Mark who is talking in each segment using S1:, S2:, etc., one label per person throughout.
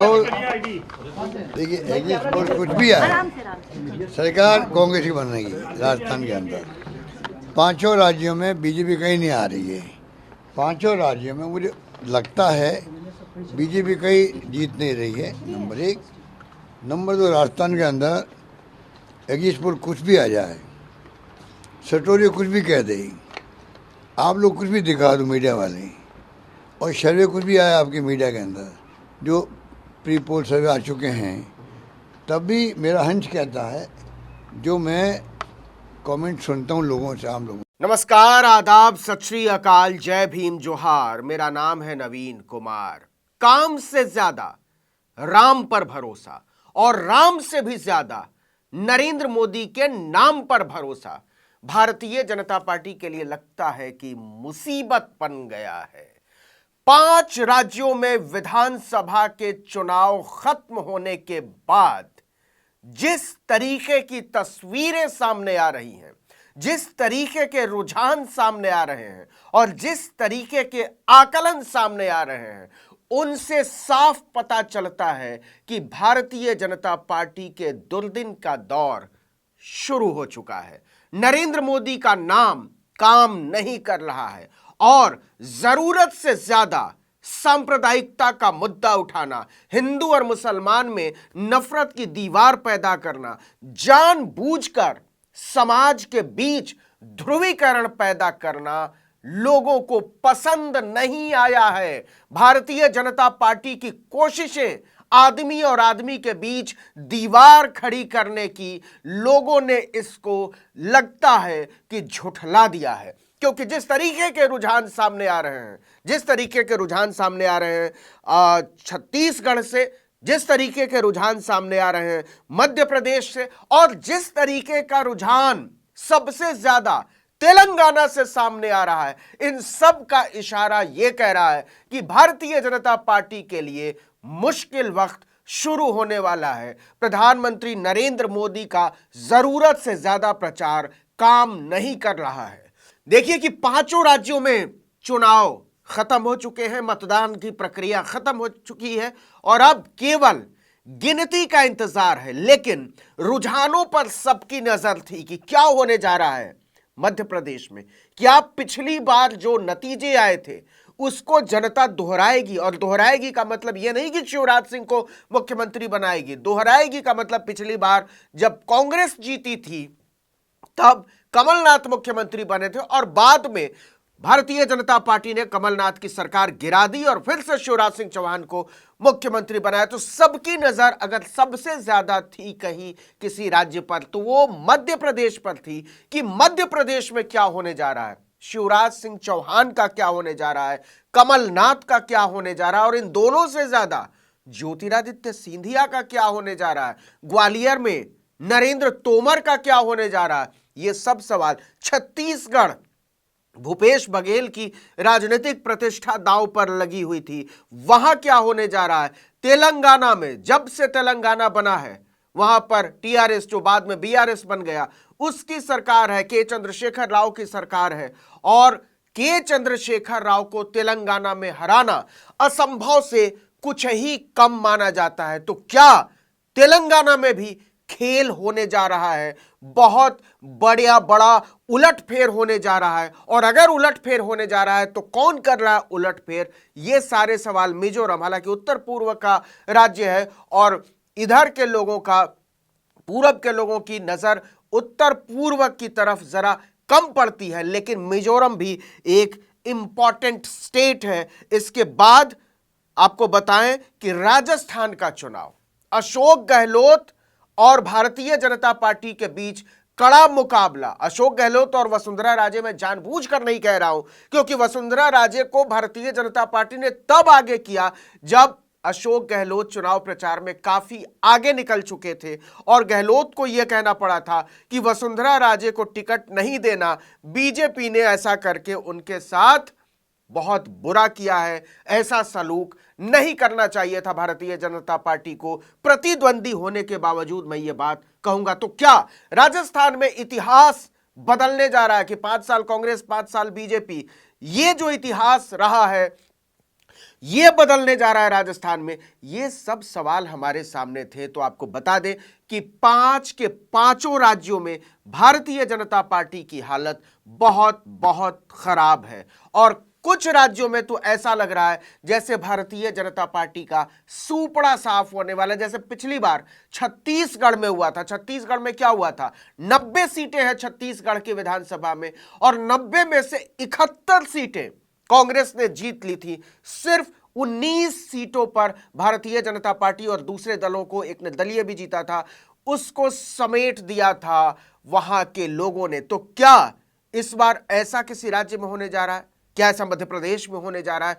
S1: तो देखिए एग्जिट कुछ भी आए, सरकार कांग्रेस की बनेगी राजस्थान के अंदर। पांचों राज्यों में बीजेपी कहीं नहीं आ रही है। पांचों राज्यों में मुझे लगता है बीजेपी कहीं जीत नहीं रही है, नंबर एक। नंबर दो, राजस्थान के अंदर एग्जिट पोल कुछ भी आ जाए, सटोरी कुछ भी कह दे, आप लोग कुछ भी दिखा दो मीडिया वाले, और सर्वे कुछ भी आया आपकी मीडिया के अंदर, जो प्री पोल सर्वे आ चुके हैं, तब भी मेरा हंच कहता है, जो मैं कमेंट सुनता हूँ लोगों से, आम लोगों।
S2: नमस्कार, आदाब, सत श्री अकाल, जय भीम, जोहार। मेरा नाम है नवीन कुमार। काम से ज्यादा राम पर भरोसा, और राम से भी ज्यादा नरेंद्र मोदी के नाम पर भरोसा भारतीय जनता पार्टी के लिए लगता है कि मुसीबत बन गया है। 5 राज्यों में विधानसभा के चुनाव खत्म होने के बाद जिस तरीके की तस्वीरें सामने आ रही हैं, जिस तरीके के रुझान सामने आ रहे हैं और जिस तरीके के आकलन सामने आ रहे हैं, उनसे साफ पता चलता है कि भारतीय जनता पार्टी के दुर्दिन का दौर शुरू हो चुका है। नरेंद्र मोदी का नाम काम नहीं कर रहा है और जरूरत से ज्यादा सांप्रदायिकता का मुद्दा उठाना, हिंदू और मुसलमान में नफरत की दीवार पैदा करना, जानबूझकर समाज के बीच ध्रुवीकरण पैदा करना लोगों को पसंद नहीं आया है। भारतीय जनता पार्टी की कोशिशें आदमी और आदमी के बीच दीवार खड़ी करने की, लोगों ने इसको लगता है कि झुठला दिया है। क्योंकि जिस तरीके के रुझान सामने आ रहे हैं, जिस तरीके के रुझान सामने आ रहे हैं छत्तीसगढ़ से, जिस तरीके के रुझान सामने आ रहे हैं मध्य प्रदेश से, और जिस तरीके का रुझान सबसे ज्यादा तेलंगाना से सामने आ रहा है, इन सब का इशारा यह कह रहा है कि भारतीय जनता पार्टी के लिए मुश्किल वक्त शुरू होने वाला है। प्रधानमंत्री नरेंद्र मोदी का जरूरत से ज्यादा प्रचार काम नहीं कर रहा है। देखिए कि 5 राज्यों में चुनाव खत्म हो चुके हैं, मतदान की प्रक्रिया खत्म हो चुकी है और अब केवल गिनती का इंतजार है। लेकिन रुझानों पर सबकी नजर थी कि क्या होने जा रहा है मध्य प्रदेश में। क्या पिछली बार जो नतीजे आए थे उसको जनता दोहराएगी? और दोहराएगी का मतलब यह नहीं कि शिवराज सिंह को मुख्यमंत्री बनाएगी। दोहराएगी का मतलब पिछली बार जब कांग्रेस जीती थी तब कमलनाथ मुख्यमंत्री बने थे और बाद में भारतीय जनता पार्टी ने कमलनाथ की सरकार गिरा दी और फिर से शिवराज सिंह चौहान को मुख्यमंत्री बनाया। तो सबकी नजर अगर सबसे ज्यादा थी कहीं किसी राज्य पर, तो वो मध्य प्रदेश पर थी कि मध्य प्रदेश में क्या होने जा रहा है, शिवराज सिंह चौहान का क्या होने जा रहा है, कमलनाथ का क्या होने जा रहा है, और इन दोनों से ज्यादा ज्योतिरादित्य सिंधिया का क्या होने जा रहा है, ग्वालियर में नरेंद्र तोमर का क्या होने जा रहा है। ये सब सवाल, छत्तीसगढ़ भूपेश बघेल की राजनीतिक प्रतिष्ठा दांव पर लगी हुई थी, वहां क्या होने जा रहा है। तेलंगाना में जब से तेलंगाना बना है वहां पर टीआरएस, जो बाद में बीआरएस बन गया, उसकी सरकार है, के चंद्रशेखर राव की सरकार है, और के चंद्रशेखर राव को तेलंगाना में हराना असंभव से कुछ ही कम माना जाता है। तो क्या तेलंगाना में भी खेल होने जा रहा है? बहुत बड़ा उलटफेर होने जा रहा है, और अगर उलटफेर होने जा रहा है तो कौन कर रहा है उलटफेर? ये सारे सवाल मिजोरम, हालांकि उत्तर पूर्व का राज्य है और इधर के लोगों का, पूरब के लोगों की नजर उत्तर पूर्व की तरफ जरा कम पड़ती है, लेकिन मिजोरम भी एक इंपॉर्टेंट स्टेट है। इसके बाद आपको बताएं कि राजस्थान का चुनाव, अशोक गहलोत और भारतीय जनता पार्टी के बीच कड़ा मुकाबला। अशोक गहलोत और वसुंधरा राजे, मैं जानबूझकर नहीं कह रहा हूं, क्योंकि वसुंधरा राजे को भारतीय जनता पार्टी ने तब आगे किया जब अशोक गहलोत चुनाव प्रचार में काफी आगे निकल चुके थे और गहलोत को यह कहना पड़ा था कि वसुंधरा राजे को टिकट नहीं देना। बीजेपी ने ऐसा करके उनके साथ बहुत बुरा किया है। ऐसा सलूक नहीं करना चाहिए था भारतीय जनता पार्टी को, प्रतिद्वंदी होने के बावजूद, मैं ये बात कहूंगा। तो क्या राजस्थान में इतिहास बदलने जा रहा है कि 5 साल कांग्रेस 5 साल बीजेपी? ये जो इतिहास रहा है ये बदलने जा रहा है राजस्थान में। ये सब सवाल हमारे सामने थे। तो आपको बता दें कि 5 के 5 राज्यों में भारतीय जनता पार्टी की हालत बहुत बहुत खराब है और कुछ राज्यों में तो ऐसा लग रहा है जैसे भारतीय जनता पार्टी का सूपड़ा साफ होने वाला है। जैसे पिछली बार छत्तीसगढ़ में हुआ था। छत्तीसगढ़ में क्या हुआ था, 90 सीटें हैं छत्तीसगढ़ की विधानसभा में और 90 में से 71 सीटें कांग्रेस ने जीत ली थी। सिर्फ 19 सीटों पर भारतीय जनता पार्टी और दूसरे दलों को, एक ने दलीय भी जीता था, उसको समेट दिया था वहां के लोगों ने। तो क्या इस बार ऐसा किसी राज्य में होने जा रहा है? क्या ऐसा मध्य प्रदेश में होने जा रहा है?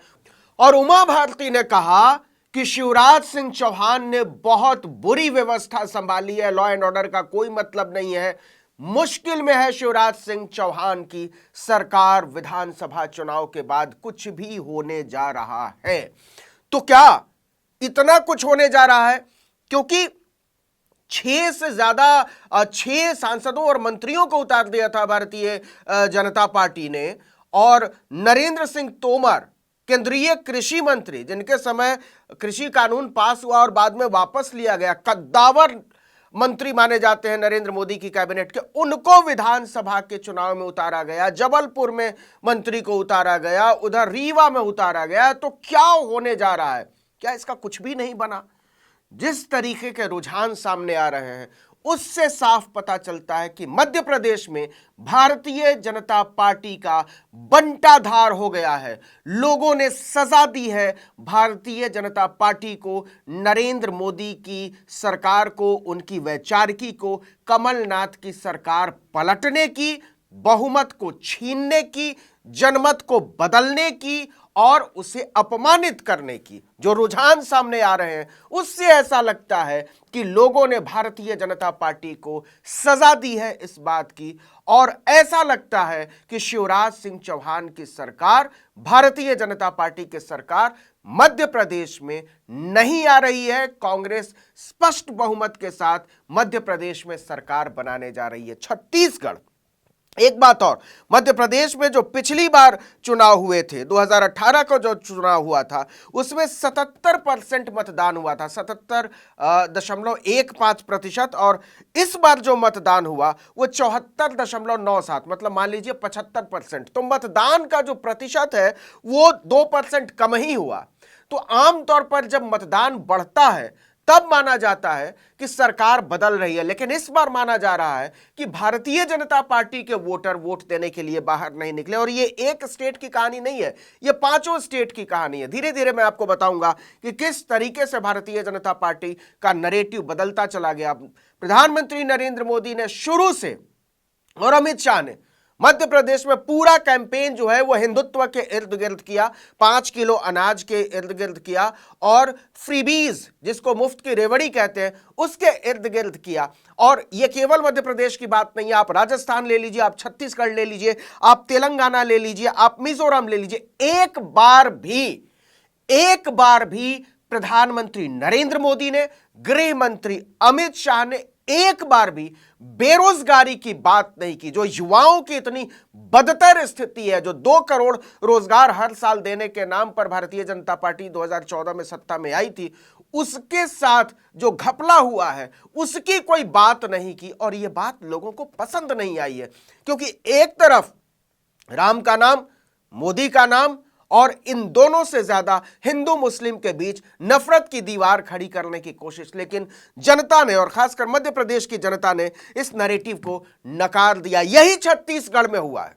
S2: और उमा भारती ने कहा कि शिवराज सिंह चौहान ने बहुत बुरी व्यवस्था संभाली है, लॉ एंड ऑर्डर का कोई मतलब नहीं है, मुश्किल में है शिवराज सिंह चौहान की सरकार, विधानसभा चुनाव के बाद कुछ भी होने जा रहा है। तो क्या इतना कुछ होने जा रहा है? क्योंकि 6 से ज्यादा 6 सांसदों और मंत्रियों को उतार दिया था भारतीय जनता पार्टी ने और नरेंद्र सिंह तोमर, केंद्रीय कृषि मंत्री, जिनके समय कृषि कानून पास हुआ और बाद में वापस लिया गया, कद्दावर मंत्री माने जाते हैं नरेंद्र मोदी की कैबिनेट के, उनको विधानसभा के चुनाव में उतारा गया। जबलपुर में मंत्री को उतारा गया, उधर रीवा में उतारा गया। तो क्या होने जा रहा है? क्या इसका कुछ भी नहीं बना? जिस तरीके के रुझान सामने आ रहे हैं उससे साफ पता चलता है कि मध्य प्रदेश में भारतीय जनता पार्टी का बंटाधार हो गया है। लोगों ने सजा दी है भारतीय जनता पार्टी को, नरेंद्र मोदी की सरकार को, उनकी वैचारिकी को, कमलनाथ की सरकार पलटने की, बहुमत को छीनने की, जनमत को बदलने की और उसे अपमानित करने की। जो रुझान सामने आ रहे हैं उससे ऐसा लगता है कि लोगों ने भारतीय जनता पार्टी को सजा दी है इस बात की, और ऐसा लगता है कि शिवराज सिंह चौहान की सरकार, भारतीय जनता पार्टी की सरकार मध्य प्रदेश में नहीं आ रही है। कांग्रेस स्पष्ट बहुमत के साथ मध्य प्रदेश में सरकार बनाने जा रही है। छत्तीसगढ़, एक बात और, मध्य प्रदेश में जो पिछली बार चुनाव हुए थे, 2018 को जो चुनाव हुआ था, उसमें 77% मतदान हुआ था, 77.15%, और इस बार जो मतदान हुआ वो 74.97, मतलब मान लीजिए 75%। तो मतदान का जो प्रतिशत है वो 2% कम ही हुआ। तो आमतौर पर जब मतदान बढ़ता है तब माना जाता है कि सरकार बदल रही है, लेकिन इस बार माना जा रहा है कि भारतीय जनता पार्टी के वोटर वोट देने के लिए बाहर नहीं निकले। और ये एक स्टेट की कहानी नहीं है, ये 5 स्टेट की कहानी है। धीरे धीरे मैं आपको बताऊंगा कि किस तरीके से भारतीय जनता पार्टी का नैरेटिव बदलता चला गया। प्रधानमंत्री नरेंद्र मोदी ने शुरू से और अमित शाह ने मध्य प्रदेश में पूरा कैंपेन जो है वो हिंदुत्व के इर्द गिर्द किया, 5 किलो अनाज के इर्द गिर्द किया और फ्रीबीज, जिसको मुफ्त की रेवड़ी कहते हैं, उसके इर्द गिर्द किया। और ये केवल मध्य प्रदेश की बात नहीं है, आप राजस्थान ले लीजिए, आप छत्तीसगढ़ ले लीजिए, आप तेलंगाना ले लीजिए, आप मिजोरम ले लीजिए, एक बार भी प्रधानमंत्री नरेंद्र मोदी ने, गृह मंत्री अमित शाह ने एक बार भी बेरोजगारी की बात नहीं की। जो युवाओं की इतनी बदतर स्थिति है, जो 2 करोड़ रोजगार हर साल देने के नाम पर भारतीय जनता पार्टी 2014 में सत्ता में आई थी, उसके साथ जो घपला हुआ है उसकी कोई बात नहीं की। और यह बात लोगों को पसंद नहीं आई है, क्योंकि एक तरफ राम का नाम, मोदी का नाम, और इन दोनों से ज्यादा हिंदू मुस्लिम के बीच नफरत की दीवार खड़ी करने की कोशिश, लेकिन जनता ने, और खासकर मध्य प्रदेश की जनता ने, इस नैरेटिव को नकार दिया। यही छत्तीसगढ़ में हुआ है।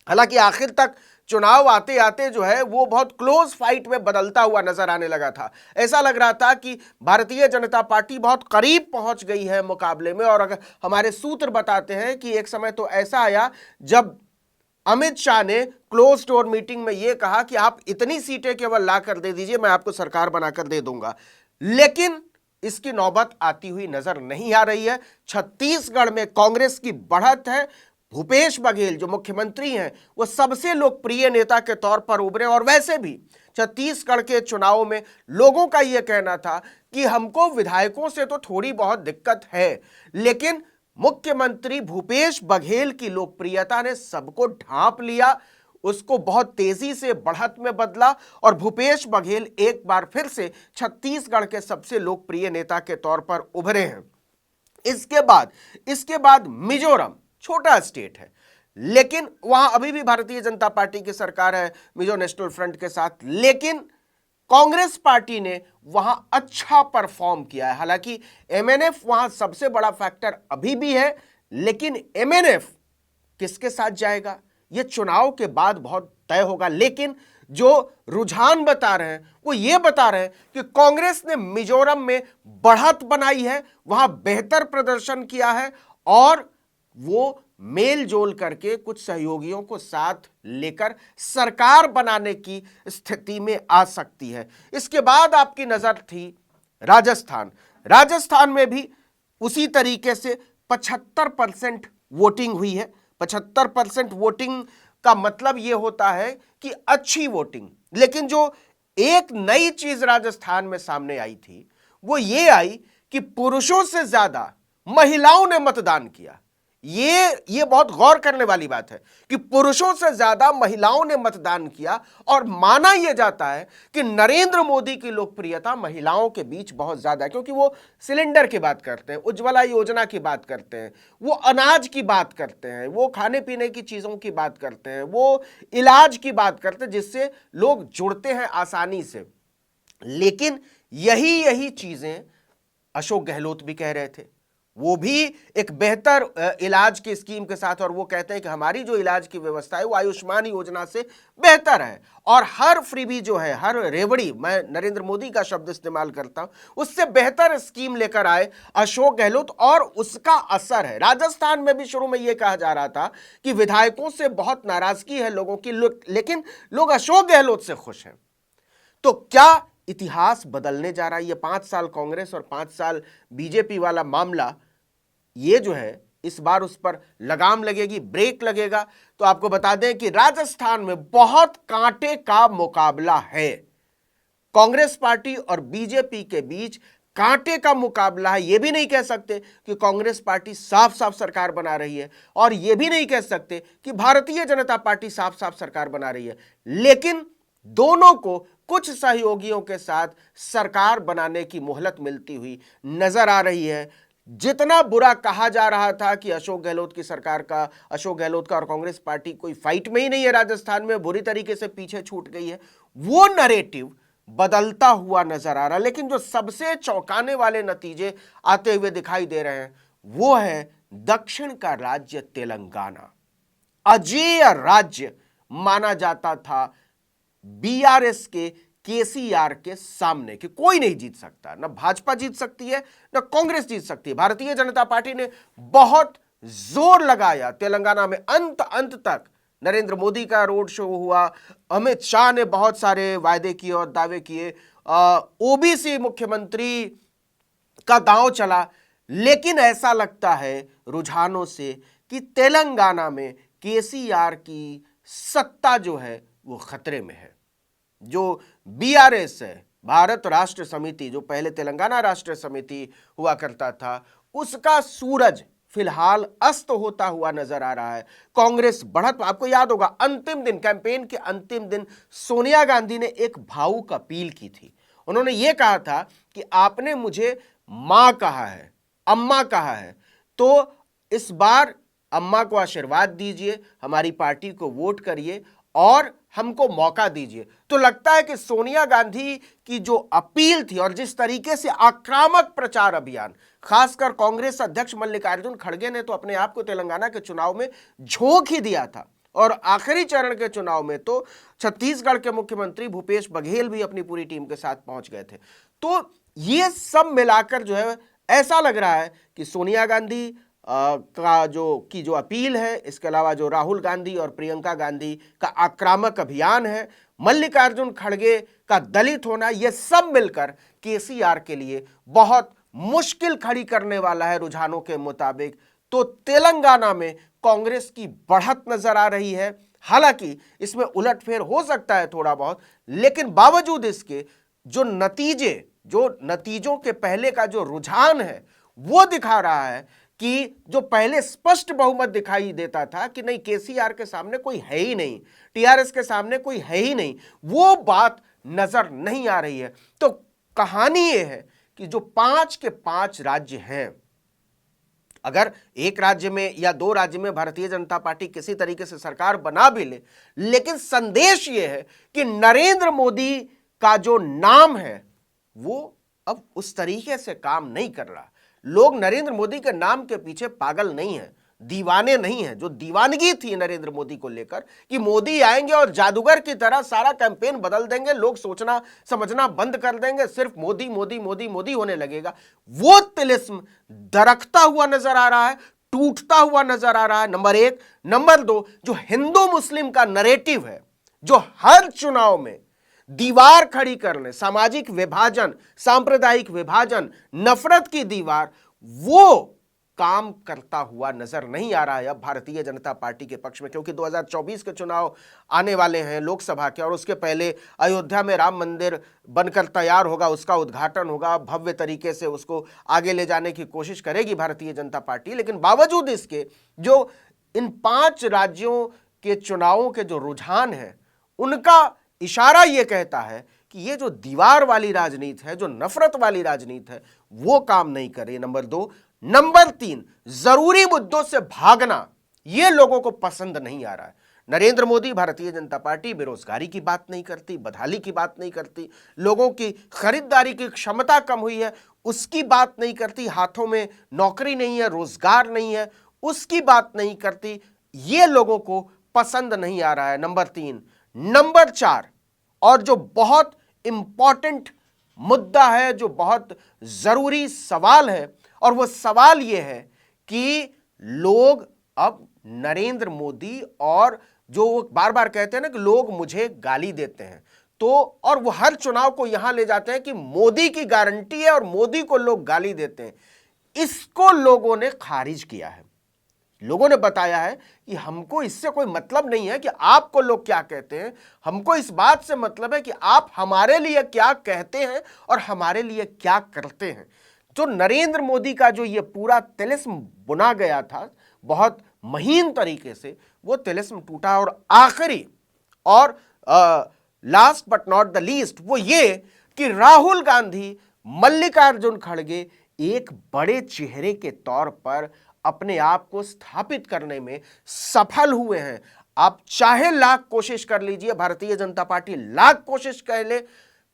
S2: हालांकि आखिर तक चुनाव आते आते जो है वो बहुत क्लोज फाइट में बदलता हुआ नजर आने लगा था। ऐसा लग रहा था कि भारतीय जनता पार्टी बहुत करीब पहुंच गई है मुकाबले में। और अगर हमारे सूत्र बताते हैं कि एक समय तो ऐसा आया जब अमित शाह ने क्लोज डोर मीटिंग में यह कहा कि आप इतनी सीटें केवल ला कर दे दीजिए, मैं आपको सरकार बनाकर दे दूंगा। लेकिन इसकी नौबत आती हुई नजर नहीं आ रही है। छत्तीसगढ़ में कांग्रेस की बढ़त है। भूपेश बघेल जो मुख्यमंत्री हैं वो सबसे लोकप्रिय नेता के तौर पर उभरे। और वैसे भी छत्तीसगढ़ के चुनाव में लोगों का यह कहना था कि हमको विधायकों से तो थोड़ी बहुत दिक्कत है, लेकिन मुख्यमंत्री भूपेश बघेल की लोकप्रियता ने सबको ढांप लिया। उसको बहुत तेजी से बढ़त में बदला और भूपेश बघेल एक बार फिर से छत्तीसगढ़ के सबसे लोकप्रिय नेता के तौर पर उभरे हैं। इसके बाद मिजोरम छोटा स्टेट है, लेकिन वहां अभी भी भारतीय जनता पार्टी की सरकार है मिजो नेशनल फ्रंट के साथ, लेकिन कांग्रेस पार्टी ने वहां अच्छा परफॉर्म किया है। हालांकि एमएनएफ वहां सबसे बड़ा फैक्टर अभी भी है, लेकिन एमएनएफ किसके साथ जाएगा यह चुनाव के बाद बहुत तय होगा। लेकिन जो रुझान बता रहे हैं वो ये बता रहे हैं कि कांग्रेस ने मिजोरम में बढ़त बनाई है, वहां बेहतर प्रदर्शन किया है और वो मेल जोल करके कुछ सहयोगियों को साथ लेकर सरकार बनाने की स्थिति में आ सकती है। इसके बाद आपकी नजर थी राजस्थान में भी उसी तरीके से 75% वोटिंग हुई है। 75% वोटिंग का मतलब यह होता है कि अच्छी वोटिंग। लेकिन जो एक नई चीज राजस्थान में सामने आई थी वो ये आई कि पुरुषों से ज्यादा महिलाओं ने मतदान किया। ये बहुत गौर करने वाली बात है कि पुरुषों से ज्यादा महिलाओं ने मतदान किया और माना यह जाता है कि नरेंद्र मोदी की लोकप्रियता महिलाओं के बीच बहुत ज्यादा है, क्योंकि वो सिलेंडर की बात करते हैं, उज्ज्वला योजना की बात करते हैं, वो अनाज की बात करते हैं, वो खाने पीने की चीजों की बात करते हैं, वो इलाज की बात करते हैं, जिससे लोग जुड़ते हैं आसानी से। लेकिन यही चीजें अशोक गहलोत भी कह रहे थे, वो भी एक बेहतर इलाज की स्कीम के साथ, और वो कहते हैं कि हमारी जो इलाज की व्यवस्था है वो आयुष्मान योजना से बेहतर है और हर फ्रीबी जो है, हर रेवड़ी, मैं नरेंद्र मोदी का शब्द इस्तेमाल करता हूं, उससे बेहतर स्कीम लेकर आए अशोक गहलोत और उसका असर है। राजस्थान में भी शुरू में यह कहा जा रहा था कि विधायकों से बहुत नाराजगी है लोगों की, लेकिन लोग अशोक गहलोत से खुश हैं। तो क्या इतिहास बदलने जा रहा है? ये 5 साल कांग्रेस और 5 साल बीजेपी वाला मामला, ये जो है इस बार उस पर लगाम लगेगी, ब्रेक लगेगा। तो आपको बता दें कि राजस्थान में बहुत कांटे का मुकाबला है। कांग्रेस पार्टी और बीजेपी के बीच कांटे का मुकाबला है। यह भी नहीं कह सकते कि कांग्रेस पार्टी साफ साफ सरकार बना रही है और यह भी नहीं कह सकते कि भारतीय जनता पार्टी साफ साफ सरकार बना रही है, लेकिन दोनों को कुछ सहयोगियों के साथ सरकार बनाने की मोहलत मिलती हुई नजर आ रही है। जितना बुरा कहा जा रहा था कि अशोक गहलोत की सरकार का, अशोक गहलोत का और कांग्रेस पार्टी कोई फाइट में ही नहीं है, राजस्थान में बुरी तरीके से पीछे छूट गई है, वो नैरेटिव बदलता हुआ नजर आ रहा है। लेकिन जो सबसे चौंकाने वाले नतीजे आते हुए दिखाई दे रहे हैं वो है दक्षिण का राज्य तेलंगाना। अजेय राज्य माना जाता था बीआरएस के केसीआर के सामने कि कोई नहीं जीत सकता, ना भाजपा जीत सकती है ना कांग्रेस जीत सकती है। भारतीय जनता पार्टी ने बहुत जोर लगाया तेलंगाना में, अंत तक नरेंद्र मोदी का रोड शो हुआ, अमित शाह ने बहुत सारे वायदे किए और दावे किए, ओबीसी मुख्यमंत्री का दांव चला। लेकिन ऐसा लगता है रुझानों से कि तेलंगाना में केसीआर की सत्ता जो है वो खतरे में है। जो बीआरएस है, भारत राष्ट्र समिति, जो पहले तेलंगाना राष्ट्र समिति हुआ करता था, उसका सूरज फिलहाल अस्त होता हुआ नजर आ रहा है। कांग्रेस बढ़त, आपको याद होगा अंतिम दिन, कैंपेन के अंतिम दिन सोनिया गांधी ने एक भावुक अपील की थी। उन्होंने ये कहा था कि आपने मुझे मां कहा है, अम्मा कहा है, तो इस बार अम्मा को आशीर्वाद दीजिए, हमारी पार्टी को वोट करिए और हमको मौका दीजिए। तो लगता है कि सोनिया गांधी की जो अपील थी और जिस तरीके से आक्रामक प्रचार अभियान, खासकर कांग्रेस अध्यक्ष मल्लिकार्जुन खड़गे ने तो अपने आप को तेलंगाना के चुनाव में झोंक ही दिया था, और आखिरी चरण के चुनाव में तो छत्तीसगढ़ के मुख्यमंत्री भूपेश बघेल भी अपनी पूरी टीम के साथ पहुंच गए थे। तो ये सब मिलाकर जो है ऐसा लग रहा है कि सोनिया गांधी का जो अपील है, इसके अलावा जो राहुल गांधी और प्रियंका गांधी का आक्रामक अभियान है, मल्लिकार्जुन खड़गे का दलित होना, यह सब मिलकर केसीआर के लिए बहुत मुश्किल खड़ी करने वाला है रुझानों के मुताबिक। तो तेलंगाना में कांग्रेस की बढ़त नजर आ रही है। हालांकि इसमें उलटफेर हो सकता है थोड़ा बहुत, लेकिन बावजूद इसके जो नतीजों के पहले का जो रुझान है वो दिखा रहा है कि जो पहले स्पष्ट बहुमत दिखाई देता था कि नहीं, केसीआर के सामने कोई है ही नहीं, टीआरएस के सामने कोई है ही नहीं, वो बात नजर नहीं आ रही है। तो कहानी ये है कि जो 5 के 5 राज्य हैं, अगर एक राज्य में या 2 राज्य में भारतीय जनता पार्टी किसी तरीके से सरकार बना भी ले, लेकिन संदेश यह है कि नरेंद्र मोदी का जो नाम है वो अब उस तरीके से काम नहीं कर रहा। लोग नरेंद्र मोदी के नाम के पीछे पागल नहीं हैं, दीवाने नहीं हैं। जो दीवानगी थी नरेंद्र मोदी को लेकर कि मोदी आएंगे और जादूगर की तरह सारा कैंपेन बदल देंगे, लोग सोचना समझना बंद कर देंगे, सिर्फ मोदी मोदी मोदी मोदी होने लगेगा, वो तिलिस्म दरकता हुआ नजर आ रहा है, टूटता हुआ नजर आ रहा है, नंबर 1। नंबर 2, जो हिंदू मुस्लिम का नरेटिव है, जो हर चुनाव में दीवार खड़ी करने, सामाजिक विभाजन, सांप्रदायिक विभाजन, नफरत की दीवार, वो काम करता हुआ नजर नहीं आ रहा है अब भारतीय जनता पार्टी के पक्ष में। क्योंकि 2024 के चुनाव आने वाले हैं लोकसभा के, और उसके पहले अयोध्या में राम मंदिर बनकर तैयार होगा, उसका उद्घाटन होगा, भव्य तरीके से उसको आगे ले जाने की कोशिश करेगी भारतीय जनता पार्टी। लेकिन बावजूद इसके जो इन 5 राज्यों के चुनावों के जो रुझान है, उनका इशारा यह कहता है कि ये जो दीवार वाली राजनीति है, जो नफरत वाली राजनीति है, वो काम नहीं कर रही। नंबर 2। नंबर 3, जरूरी मुद्दों से भागना, ये लोगों को पसंद नहीं आ रहा है। नरेंद्र मोदी, भारतीय जनता पार्टी बेरोजगारी की बात नहीं करती, बदहाली की बात नहीं करती, लोगों की खरीदारी की क्षमता कम हुई है उसकी बात नहीं करती, हाथों में नौकरी नहीं है, रोजगार नहीं है, उसकी बात नहीं करती। ये लोगों को पसंद नहीं आ रहा है। नंबर 3। नंबर 4, और जो बहुत इंपॉर्टेंट मुद्दा है, जो बहुत जरूरी सवाल है, और वो सवाल ये है कि लोग अब नरेंद्र मोदी, और जो वो बार बार कहते हैं ना कि लोग मुझे गाली देते हैं, तो और वो हर चुनाव को यहां ले जाते हैं कि मोदी की गारंटी है और मोदी को लोग गाली देते हैं, इसको लोगों ने खारिज किया है। लोगों ने बताया है कि हमको इससे कोई मतलब नहीं है कि आपको लोग क्या कहते हैं, हमको इस बात से मतलब है कि आप हमारे लिए क्या कहते हैं और हमारे लिए क्या करते हैं। जो नरेंद्र मोदी का जो ये पूरा तिलिस्म बुना गया था बहुत महीन तरीके से, वो तिलिस्म टूटा। और आखिरी और last but not the least वो ये कि राहुल गांधी, मल्लिकार्जुन खड़गे एक बड़े चेहरे के तौर पर अपने आप को स्थापित करने में सफल हुए हैं। आप चाहे लाख कोशिश कर लीजिए, भारतीय जनता पार्टी लाख कोशिश कर ले,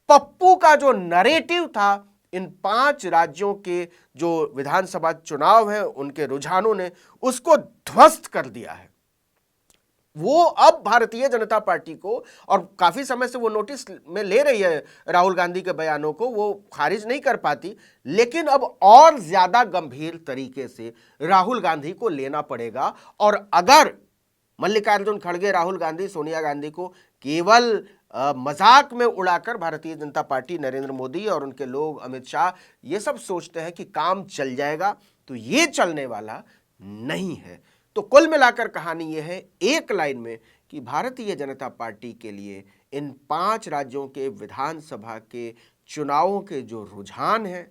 S2: पप्पू का जो नरेटिव था इन 5 राज्यों के जो विधानसभा चुनाव हैं उनके रुझानों ने उसको ध्वस्त कर दिया है। वो अब भारतीय जनता पार्टी को, और काफी समय से वो नोटिस में ले रही है राहुल गांधी के बयानों को, वो खारिज नहीं कर पाती, लेकिन अब और ज्यादा गंभीर तरीके से राहुल गांधी को लेना पड़ेगा। और अगर मल्लिकार्जुन खड़गे, राहुल गांधी, सोनिया गांधी को केवल मजाक में उड़ाकर भारतीय जनता पार्टी, नरेंद्र मोदी और उनके लोग, अमित शाह, ये सब सोचते हैं कि काम चल जाएगा, तो ये चलने वाला नहीं है। तो कुल मिलाकर कहानी यह है एक लाइन में कि भारतीय जनता पार्टी के लिए इन 5 राज्यों के विधानसभा के चुनावों के जो रुझान हैं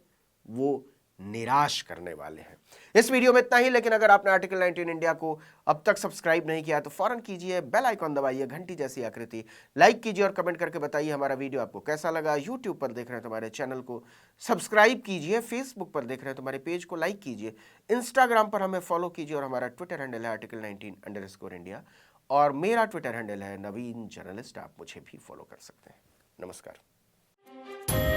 S2: वो निराश करने वाले हैं। इस वीडियो में इतना ही, लेकिन अगर आपने आर्टिकल 19 इंडिया को अब तक सब्सक्राइब नहीं किया तो फौरन कीजिए, बेल आइकॉन दबाइए, घंटी जैसी आकृति, लाइक कीजिए और कमेंट करके बताइए हमारा वीडियो आपको कैसा लगा। यूट्यूब पर देख रहे हैं तो हमारे चैनल को सब्सक्राइब कीजिए, फेसबुक पर देख रहे हैं तो हमारे पेज को लाइक कीजिए, इंस्टाग्राम पर हमें फॉलो कीजिए और हमारा ट्विटर हैंडल है आर्टिकल 19_इंडिया और मेरा ट्विटर हैंडल है नवीन जर्नलिस्ट। आप मुझे भी फॉलो कर सकते हैं। नमस्कार।